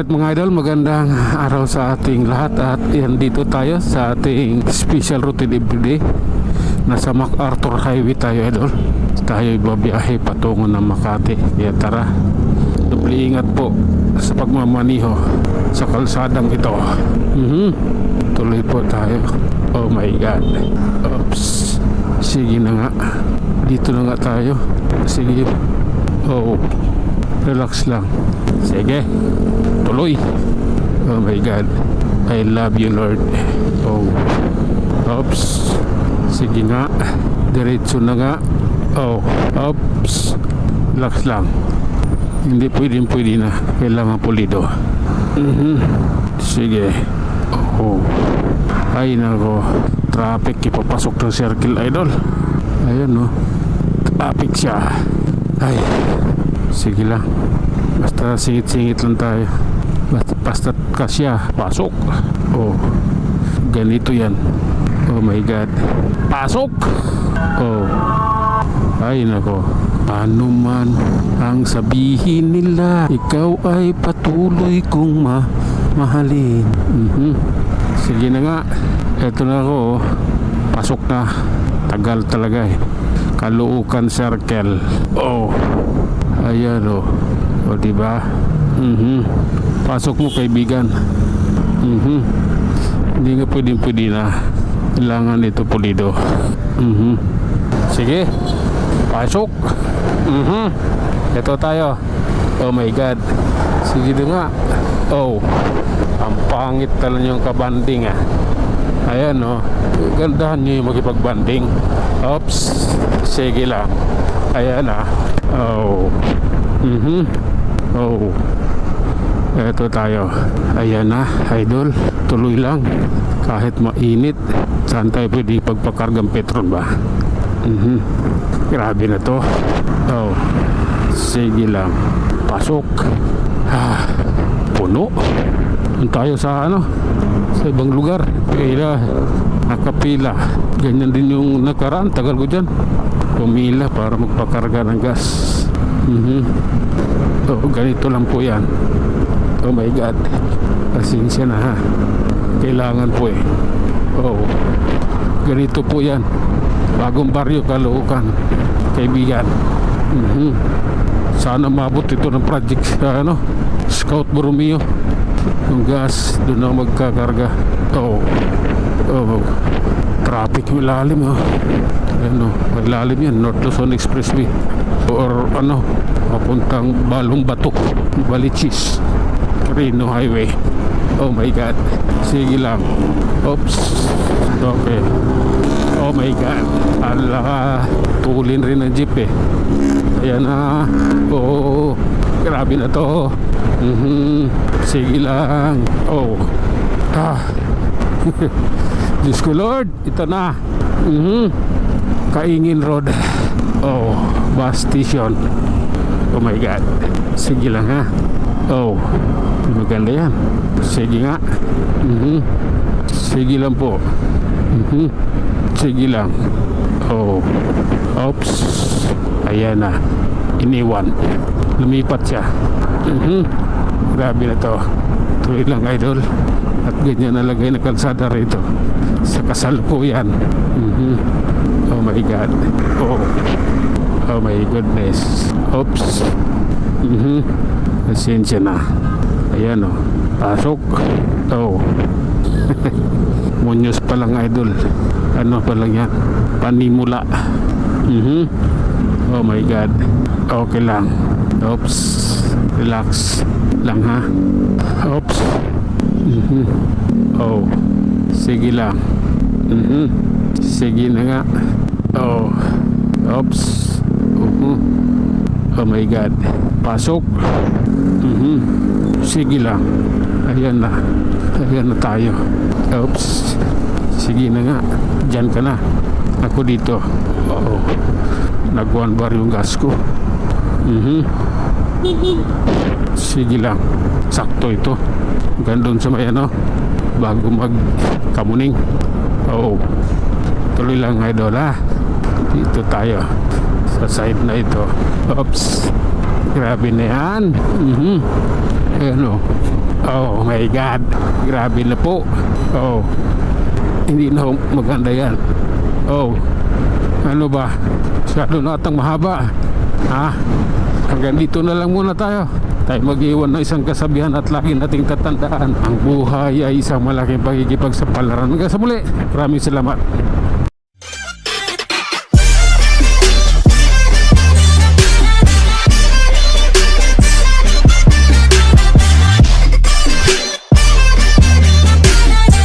Alright mga idol, magandang araw sa ating lahat. At yan, dito tayo sa ating special routine everyday. Nasa MacArthur Highway tayo idol. Tayo babiyahe patungo ng Makati. Kaya tara, doble ingat po sa pagmamaniho sa kalsadang ito. Tuloy po tayo. Oh my god. Oops. Sige na nga. Dito na nga tayo. Sige. Oh, relax lang. Sige, tuloy. Oh my god, I love you Lord. Oh, oops. Sige nga, diretso na nga. Oh, oops. Relax lang. Hindi pwede na. Kailangan pulido. Sige. Oh, ay nako. Traffic, ipapasok ng circle idol. Ayan no, traffic siya. Ay, sige lang. Basta singit-singit lang tayo. Basta kasya, pasok. Oh, ganito yan. Oh my god, pasok. Oh, ay nako. Paano man ang sabihin nila, ikaw ay patuloy kong mahalin. Sige na nga. Eto na ako. Pasok na. Tagal talaga eh. Caloocan Circle. Oh, ayan oh. O diba? Pasok mo kaibigan. Hindi nga pwede na. Kailangan ito pulido. Sige, pasok. Ito tayo. Oh my god. Sige na nga. Oh, ang pangit talaga yung kabanding ah. Ayan oh. Gandahan nyo yung makipagbanding. Oops. Sige lang. Ayan ah. Oh. Oh. Eto tayo. Ayan na, idol. Tuloy lang. Kahit mainit. Saan tayo pwede pagpakargang petrol ba? Grabe na to. Oh. Sige lang. Pasok. Puno. Doon tayo sa sa ibang lugar. Kaya nakapila. Ganyan din yung nakaraan. Tagal ko dyan. Pumila para magpakarga ng gas. Oh, ganito lang po yan. Oh my god. Pasensya na ha. Kailangan po eh. Oh, ganito po yan. Bagong baryo, Caloocan, kaibigan. Sana mabot ito ng project sa Scout Borromeo. Yung gas, doon na magkakarga. Oh, traffic yung ilalim oh. Ayan oh, ilalim yan. North Luzon Expressway or papuntang Balong Bato, Balichis, Quirino Highway. Oh my god. Sige lang. Oops. Okay. Oh my god. Ala, tulin rin ang jeep eh. Ayan na. Oh, grabe na to. Sige lang. Oh. Diyos ko Lord, ito na. Kaingin Road. Oh, bus station. Oh my god. Sige lang ha. Oh, maganda yan. Sige nga. Sige lang po. Sige lang. Oh, oops. Ayan na. Iniwan. Lumipat siya. Grabe na to. Tuloy lang idol. At ganyan nalagay na kalsada rito sa kasalukuyan. Oh my god. Oh my goodness. Oops. Pasensya na. Ayan oh. Pasok. Oh. Munyos pa lang idol. Ano pa lang yan? Panimula. Oh my god. Okay lang. Oops. Relax lang ha. Oops. Oh. Sige lang. Sige na nga. Oh. Oops. Oh my god. Pasok. Sige lang. Ayan na. Ayan na tayo. Oops. Sige na nga. Diyan ka na. Ako dito. Oh. Nag-1 bar yung gas ko. Sige lang. Sakto ito. Gandun sa may bago mag-kamuning. Oo. Tuloy lang idol ha. Dito tayo sa side na ito. Oops. Grabe na yan. Ayan o. Oh my God. Grabe na po. Oh. Hindi na ho maganda yan. Oh. Ano ba? Masyado na atang mahaba. Ha? Hanggang dito na lang muna tayo. Tayo mag-iwan ng isang kasabihan at lagi nating tatandaan. Ang buhay ay isang malaking pakikipagsapalaran. Hanggang sa muli. Maraming salamat.